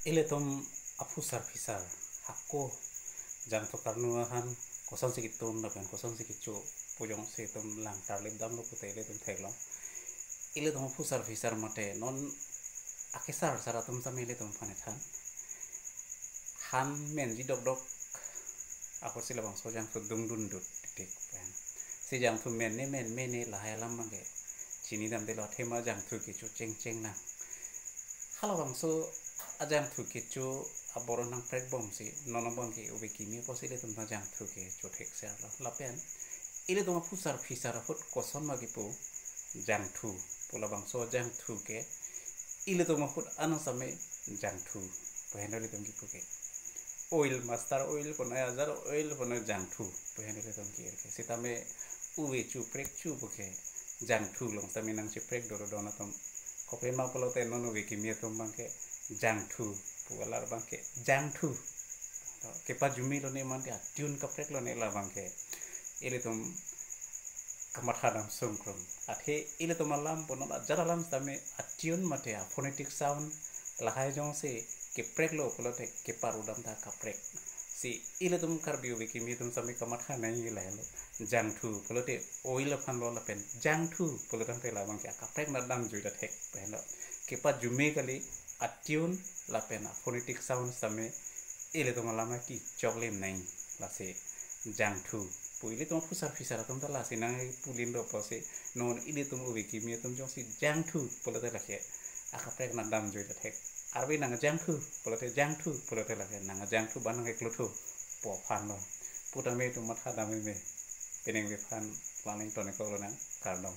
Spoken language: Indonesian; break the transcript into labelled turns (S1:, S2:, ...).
S1: Ile tom apu sarfisar hakko jang to karnuahan kosan sikit ton dapen kosan sikit cu pujong se tom lang tarlip dam lo pute ile tom thaiglong ile tom apu sarfisar mate non akesar saratum sami ile tom phane than han men ji dok dok ako sila bang so jang to dung dun dut tik pen si jang to men ne ne la hai lam mangi chini dam de lo thema jang thu ki chu cheng cheng na halo bang so ajang thu ki chu aboron nang prek bom si nonong bang ki ubi kimi posile tum na jang thu ki chu thek se la lapen ile dong pusar fisar hot koson magi pu jang thu pola bang so jang thu ke ile dong hot anan same jang thu pehenole dong ki pu ke oil master oil pona azar oil pona jang thu pehenole dong ki ke sitame uwe chu prek chu buke jang thu long same nang chi prek doro dona tom kope ma polo te nono ubi kimi tom bang ke jang thu pualar bangke jang thu ke pa jumi lo ne man ke tune ka prek lo ne la bangke ile tum kamathadam songkrom athe ile tum alam pono jaralam tame tune mate a phonetic sound lahai jong se ke prek lo polo te ke parudam ta ka prek si ile tum karbi ubi kimi tum same kamatha nai la lo jang thu polo te oil phan lo la pen jang thu polo tam te la bangke ka prek na dam jui da thek pelo ke pa jumi kali tune la pena phonetic sound same ile to malama ki choklem nai la se jang thu puile to pusar fisar tom ta la se nang pulin do pose non ile to ubi ki mi tom jong si jang thu polo te la ke aka prek na dam joi ta thek arbi nang jang thu polo te jang thu polo te la ke nang jang thu ban nang kluthu po phan lo putame to matha dame me peneng we phan planning to ne ko na kardom